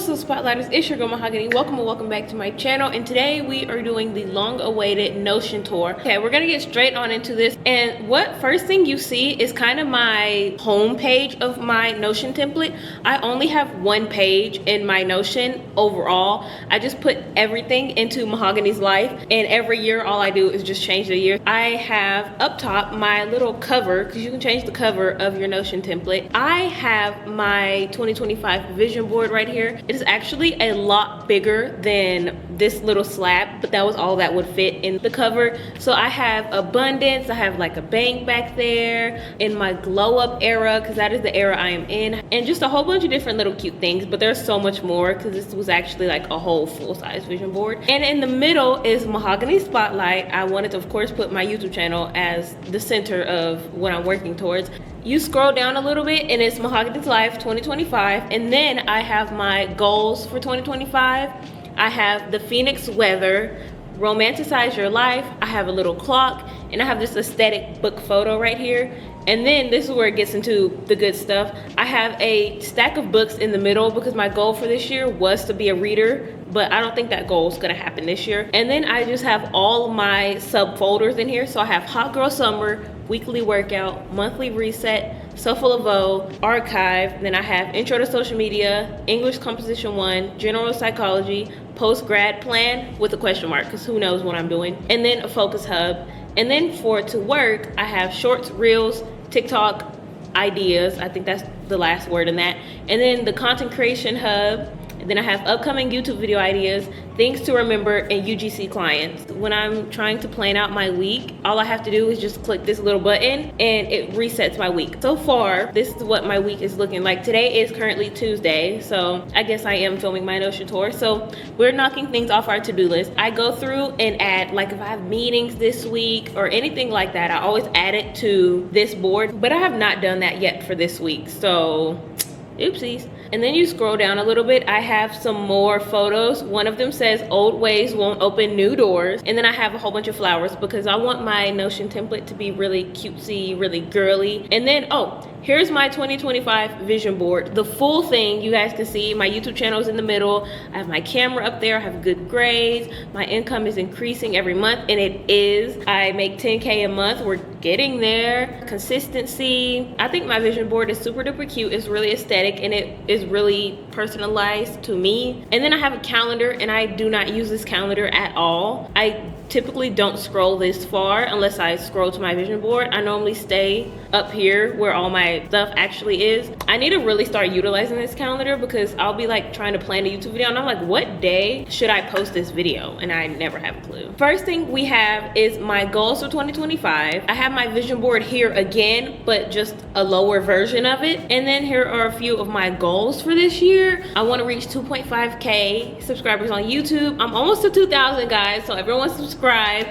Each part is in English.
up, Spotlighters? It's your girl Mahogany. Welcome and welcome back to my channel. And today we are doing the long-awaited Notion tour. Okay, we're gonna get straight on into this. And what first thing you see is kind of my home page of my Notion template. I only have one page in my Notion overall. I just put everything into Mahogany's life, and every year all I do is just change the year. I have up top my little cover, because you can change the cover of your Notion template. I have my 2025 vision board right here. It is actually a lot bigger than this little slab, but that was all that would fit in the cover. So I have abundance, I have like a bank back there, in my glow up era, because that is the era I am in, and just a whole bunch of different little cute things, but there's so much more because this was actually like a whole full-size vision board. And in the middle is Mahogany Spotlight. I wanted to of course put my YouTube channel as the center of what I'm working towards. You scroll down a little bit and it's Mahogany's Life 2025, and then I have my goals for 2025. I have the Phoenix weather, romanticize your life, I have a little clock, and I have this aesthetic book photo right here. And then this is where it gets into the good stuff. I have a stack of books in the middle because my goal for this year was to be a reader, but I don't think that goal is gonna happen this year. And then I just have all my subfolders in here. So I have Hot Girl Summer, weekly workout, monthly reset, Shuffle of Vogue, archive. Then I have intro to social media, English composition 1, general psychology, post grad plan with a question mark because who knows what I'm doing. And then a focus hub. And then for to work, I have shorts, reels, TikTok ideas. I think that's the last word in that. And then the content creation hub. And then I have upcoming YouTube video ideas, things to remember, and UGC clients. When I'm trying to plan out my week, all I have to do is just click this little button and it resets my week. So far, this is what my week is looking like. Today is currently Tuesday, so I guess I am filming my Notion tour. So we're knocking things off our to-do list. I go through and add, like if I have meetings this week or anything like that, I always add it to this board, but I have not done that yet for this week, so oopsies. And then you scroll down a little bit, I have some more photos. One of them says old ways won't open new doors. And then I have a whole bunch of flowers because I want my Notion template to be really cutesy, really girly. And then, oh, here's my 2025 vision board. The full thing, you guys can see my YouTube channel is in the middle. I have my camera up there, I have good grades. My income is increasing every month, and it is. I make 10K a month, we're getting there. Consistency. I think my vision board is super duper cute. It's really aesthetic and it is really personalized to me. And then I have a calendar, and I do not use this calendar at all. I typically don't scroll this far unless I scroll to my vision board. I normally stay up here where all my stuff actually is. I need to really start utilizing this calendar because I'll be like trying to plan a YouTube video and I'm like, what day should I post this video? And I never have a clue. First thing we have is my goals for 2025. I have my vision board here again, but just a lower version of it. And then here are a few of my goals for this year. I want to reach 2.5K subscribers on YouTube. I'm almost to 2,000 guys, so everyone subscribe.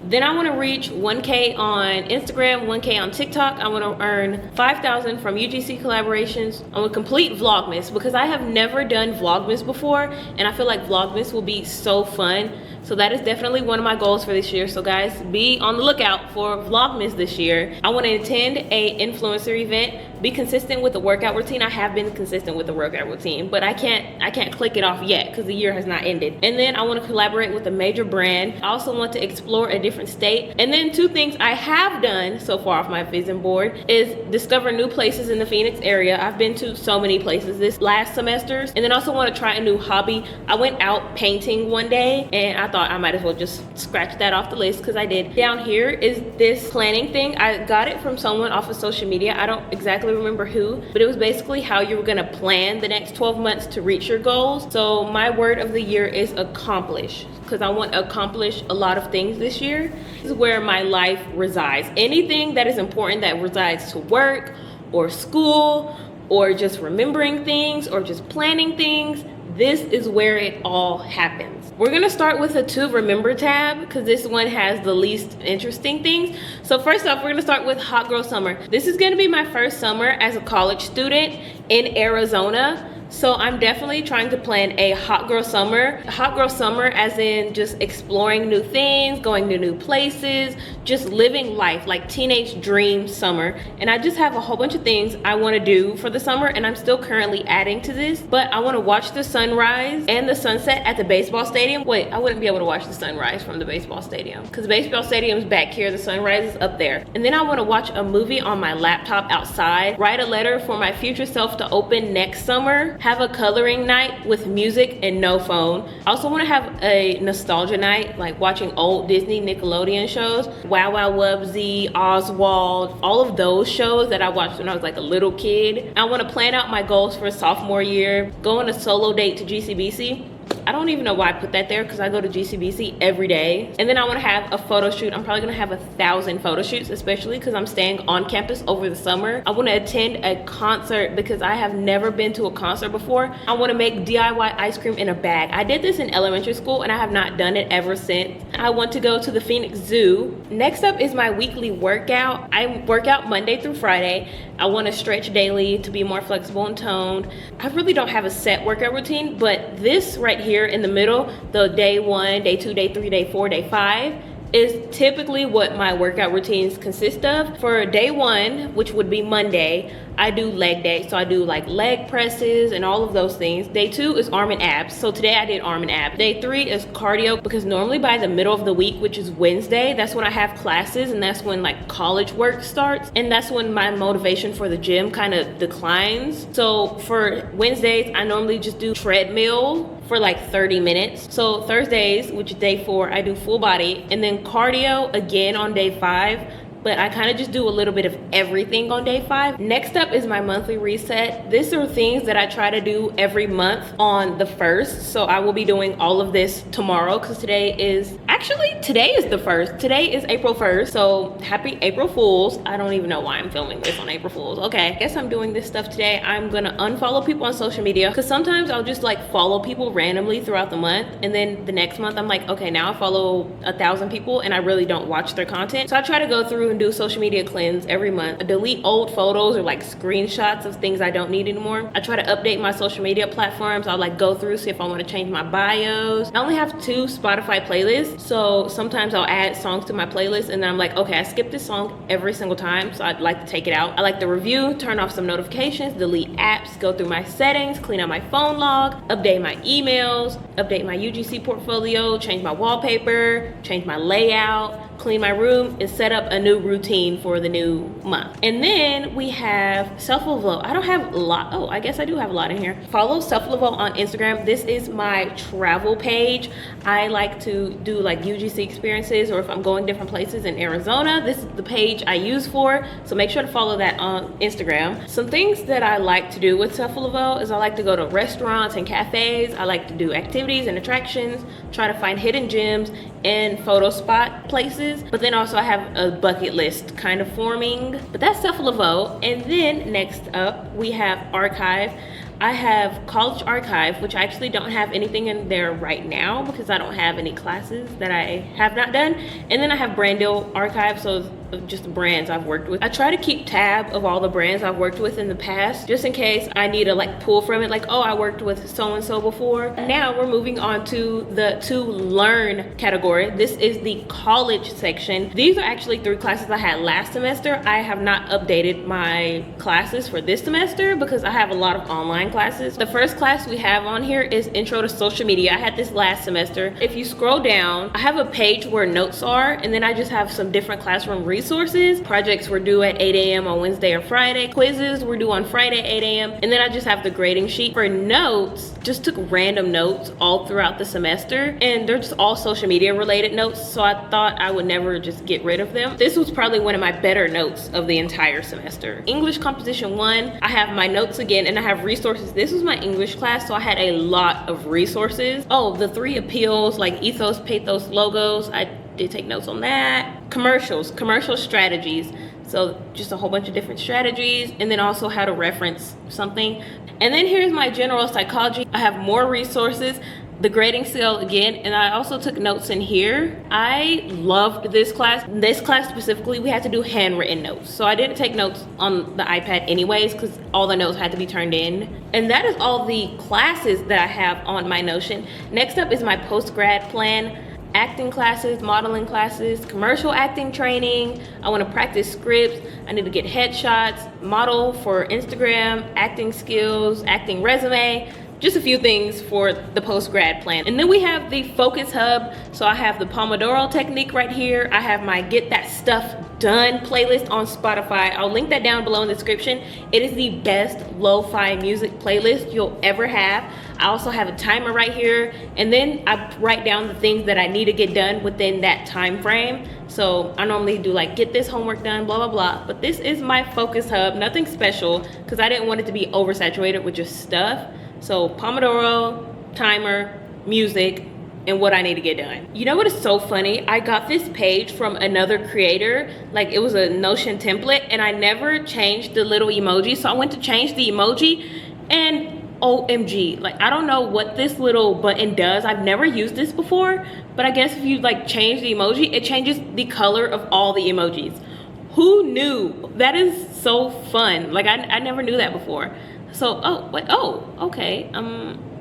Then I want to reach 1K on Instagram, 1K on TikTok. I want to earn 5,000 from UGC collaborations. I want to complete Vlogmas because I have never done Vlogmas before, and I feel like Vlogmas will be so fun. So that is definitely one of my goals for this year. So guys, be on the lookout for Vlogmas this year. I want to attend a influencer event, be consistent with the workout routine. I have been consistent with the workout routine, but I can't click it off yet because the year has not ended. And then I want to collaborate with a major brand. I also want to explore a different state. And then two things I have done so far off my vision board is discover new places in the Phoenix area. I've been to so many places this last semesters. And then also want to try a new hobby. I went out painting one day and I thought I might as well just scratch that off the list because I did. Down here is this planning thing. I got it from someone off of social media. I don't exactly remember who, but it was basically how you were gonna plan the next 12 months to reach your goals. So my word of the year is accomplish, because I want to accomplish a lot of things this year. This is where my life resides. Anything that is important that resides to work or school or just remembering things or just planning things, this is where it all happens. We're gonna start with the to remember tab because this one has the least interesting things. So first off, we're gonna start with Hot Girl Summer. This is gonna be my first summer as a college student in Arizona. So I'm definitely trying to plan a hot girl summer. Hot girl summer as in just exploring new things, going to new places, just living life, like teenage dream summer. And I just have a whole bunch of things I want to do for the summer, and I'm still currently adding to this. But I want to watch the sunrise and the sunset at the baseball stadium. Wait, I wouldn't be able to watch the sunrise from the baseball stadium because the baseball stadium's back here, the sunrise is up there. And then I want to watch a movie on my laptop outside, write a letter for my future self to open next summer, have a coloring night with music and no phone. I also want to have a nostalgia night, like watching old Disney Nickelodeon shows, Wow Wow Wubbzy, Oswald, all of those shows that I watched when I was like a little kid. I want to plan out my goals for sophomore year, go on a solo date to GCBC. I don't even know why I put that there because I go to GCBC every day. And then I want to have a photo shoot. I'm probably going to have 1,000 photo shoots, especially because I'm staying on campus over the summer. I want to attend a concert because I have never been to a concert before. I want to make DIY ice cream in a bag. I did this in elementary school and I have not done it ever since. I want to go to the Phoenix Zoo. Next up is my weekly workout. I work out Monday through Friday. I want to stretch daily to be more flexible and toned. I really don't have a set workout routine, but this right here in the middle, the day 1, day 2, day 3, day 4, day 5, is typically what my workout routines consist of. For day 1, which would be Monday, I do leg day. So I do like leg presses and all of those things. Day 2 is arm and abs. So today I did arm and abs. Day 3 is cardio because normally by the middle of the week, which is Wednesday, that's when I have classes and that's when like college work starts. And that's when my motivation for the gym kind of declines. So for Wednesdays, I normally just do treadmill for like 30 minutes. So Thursdays, which is day 4, I do full body, and then cardio again on day 5. But I kind of just do a little bit of everything on day 5. Next up is my monthly reset. These are things that I try to do every month on the 1st. So I will be doing all of this tomorrow because today is the 1st. Today is April 1st. So happy April Fools. I don't even know why I'm filming this on April Fools. Okay, I guess I'm doing this stuff today. I'm gonna unfollow people on social media because sometimes I'll just like follow people randomly throughout the month. And then the next month I'm like, okay, now I follow 1,000 people and I really don't watch their content. So I try to go through and do social media cleanse every month. I delete old photos or like screenshots of things I don't need anymore. I try to update my social media platforms. I'll like go through, see if I want to change my bios. I only have 2 Spotify playlists, so sometimes I'll add songs to my playlist and then I'm like, okay, I skip this song every single time, so I'd like to take it out. I like to review, turn off some notifications, delete apps, go through my settings, clean out my phone log, update my emails, update my UGC portfolio, change my wallpaper, change my layout, clean my room, and set up a new routine for the new month. And then we have Self Love Low. I don't have a lot. Oh, I guess I do have a lot in here. Follow Self Love Low on Instagram. This is my travel page. I like to do like UGC experiences, or if I'm going different places in Arizona, this is the page I use for. So make sure to follow that on Instagram. Some things that I like to do with Self Love Low is I like to go to restaurants and cafes. I like to do activities and attractions, try to find hidden gems and photo spot places. But then also I have a bucket list kind of forming. But that's Self Love Low. And then next up we have Archive. I have College Archive, which I actually don't have anything in there right now because I don't have any classes that I have not done. And then I have Brand Deal Archive, so just the brands I've worked with. I try to keep tab of all the brands I've worked with in the past, just in case I need to like pull from it, like, oh, I worked with so-and-so before. Now we're moving on to the to learn category. This is the college section. These are actually 3 classes I had last semester. I have not updated my classes for this semester because I have a lot of online classes. The first class we have on here is Intro to Social Media. I had this last semester. If you scroll down, I have a page where notes are, and then I just have some different classroom resources. Projects were due at 8 a.m. on Wednesday or Friday. Quizzes were due on Friday, 8 a.m. And then I just have the grading sheet. For notes, just took random notes all throughout the semester, and they're just all social media related notes, so I thought I would never just get rid of them. This was probably one of my better notes of the entire semester. English Composition 1, I have my notes again, and I have resources. This was my English class, so I had a lot of resources. Oh, the 3 appeals, like ethos, pathos, logos, I did take notes on that. Commercials, commercial strategies. So just a whole bunch of different strategies, and then also how to reference something. And then here's my general psychology. I have more resources. the grading scale again, and I also took notes in here. I loved this class. This class specifically, we had to do handwritten notes. So I didn't take notes on the iPad anyways because all the notes had to be turned in. And that is all the classes that I have on my Notion. Next up is my post-grad plan. Acting classes, modeling classes, commercial acting training. I want to practice scripts. I need to get headshots, model for Instagram, acting skills, acting resume. Just a few things for the post-grad plan. And then we have the Focus Hub. So I have the Pomodoro technique right here. I have my Get That Stuff Done playlist on Spotify. I'll link that down below in the description. It is the best lo-fi music playlist you'll ever have. I also have a timer right here. And then I write down the things that I need to get done within that time frame. So I normally do like get this homework done, blah, blah, blah. But this is my Focus Hub, nothing special because I didn't want it to be oversaturated with just stuff. So Pomodoro, timer, music, and what I need to get done. You know what is so funny? I got this page from another creator, like it was a Notion template, and I never changed the little emoji. So I went to change the emoji and OMG, like I don't know what this little button does. I've never used this before, but I guess if you like change the emoji, it changes the color of all the emojis. Who knew? That is so fun. Like I never knew that before. So, okay.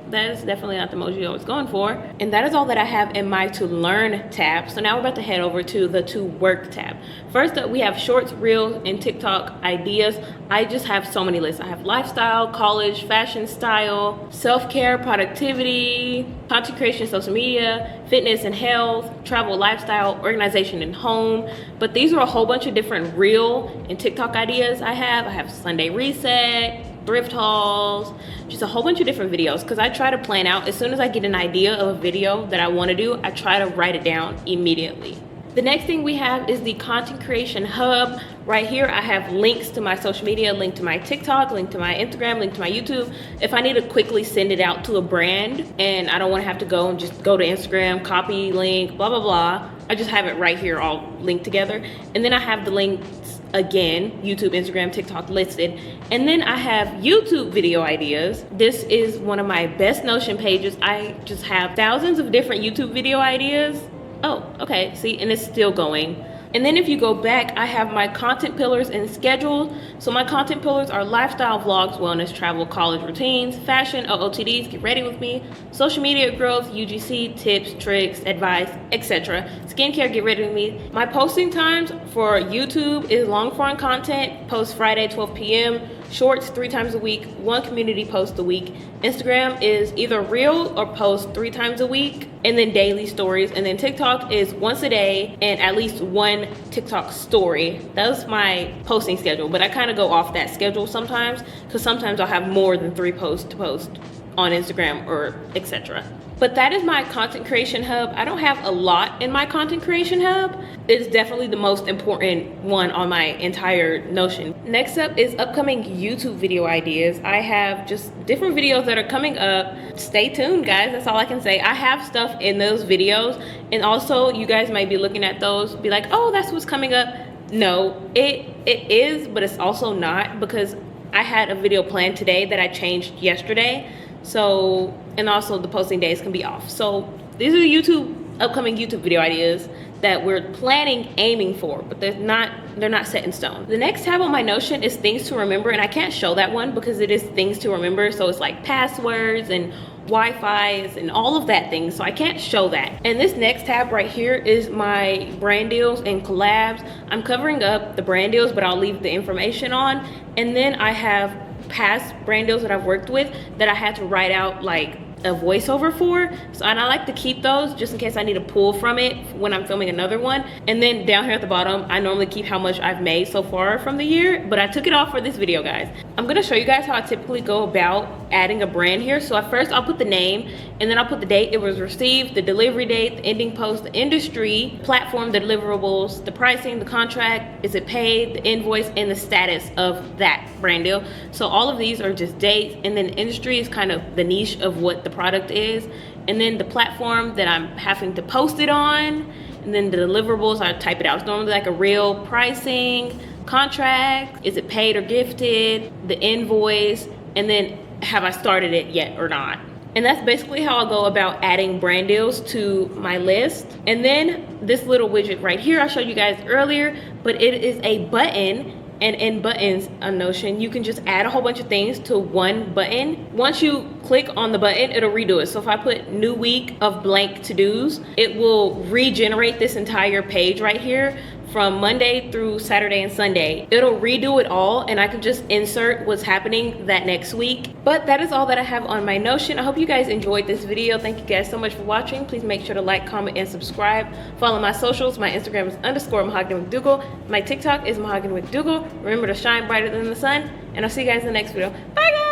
That is definitely not the emoji I was going for. And that is all that I have in my to learn tab. So now we're about to head over to the to work tab. First up, we have shorts, reels, and TikTok ideas. I just have so many lists. I have lifestyle, college, fashion style, self-care, productivity, content creation, social media, fitness and health, travel, lifestyle, organization and home. But these are a whole bunch of different reel and TikTok ideas I have. I have Sunday reset, thrift hauls, just a whole bunch of different videos because I try to plan out as soon as I get an idea of a video that I want to do. I try to write it down immediately. The next thing we have is the content creation hub. Right here I have links to my social media, link to my TikTok, link to my Instagram, link to my YouTube. If I need to quickly send it out to a brand and I don't want to have to go and just go to Instagram, copy link, blah blah blah, I just have it right here all linked together. And then I have the links again, YouTube, Instagram, TikTok listed. And then I have YouTube video ideas. This is one of my best Notion pages. I just have thousands of different YouTube video ideas. Oh, okay, see, and it's still going. And then if you go back, I have my content pillars and schedule. So my content pillars are lifestyle vlogs, wellness, travel, college routines, fashion, OOTDs, get ready with me, social media growth, UGC, tips, tricks, advice, etc. Skincare, get ready with me. My posting times for YouTube is long form content, post Friday, 12 p.m., shorts 3 times a week, 1 community post a week. Instagram is either reel or post 3 times a week, and then daily stories. And then TikTok is once a day and at least 1 TikTok story. That's my posting schedule, but I kind of go off that schedule sometimes because sometimes I'll have more than 3 posts to post on Instagram or etc. But that is my content creation hub. I don't have a lot in my content creation hub. It's definitely the most important one on my entire Notion. Next up is upcoming YouTube video ideas. I have just different videos that are coming up. Stay tuned, guys. That's all I can say. I have stuff in those videos, and also you guys might be looking at those, be like, oh, that's what's coming up. No, it is, but it's also not, because I had a video planned today that I changed yesterday. So, and also the posting days can be off. So these are the upcoming YouTube video ideas that we're aiming for, but they're not set in stone. The next tab on my Notion is things to remember, and I can't show that one because it is things to remember. So it's like passwords and Wi-Fi's and all of that things, so I can't show that. And this next tab right here is my brand deals and collabs. I'm covering up the brand deals, but I'll leave the information on. And then I have past brand deals that I've worked with that I had to write out like a voiceover for, so, and I like to keep those just in case I need to pull from it when I'm filming another one. And then down here at the bottom, I normally keep how much I've made so far from the year, but I took it off for this video, guys. I'm gonna show you guys how I typically go about adding a brand here. So at first I'll put the name, and then I'll put the date it was received, the delivery date, the ending post, the industry, platform, the deliverables, the pricing, the contract, is it paid, the invoice, and the status of that brand deal. So all of these are just dates, and then industry is kind of the niche of what the product is, and then the platform that I'm having to post it on, and then the deliverables, I type it out. It's normally like a real pricing, contract, is it paid or gifted, the invoice, and then have I started it yet or not. And that's basically how I go about adding brand deals to my list. And then this little widget right here I showed you guys earlier, but it is a button. And in buttons on Notion, you can just add a whole bunch of things to one button. Once you click on the button, it'll redo it. So if I put new week of blank to-dos, it will regenerate this entire page right here from Monday through Saturday and Sunday. It'll redo it all, and I can just insert what's happening that next week. But that is all that I have on my Notion. I hope you guys enjoyed this video. Thank you guys so much for watching. Please make sure to like, comment, and subscribe. Follow my socials. My Instagram is _MahoganyWithDougal. My TikTok is MahoganyWithDougal. Remember to shine brighter than the sun, and I'll see you guys in the next video. Bye guys!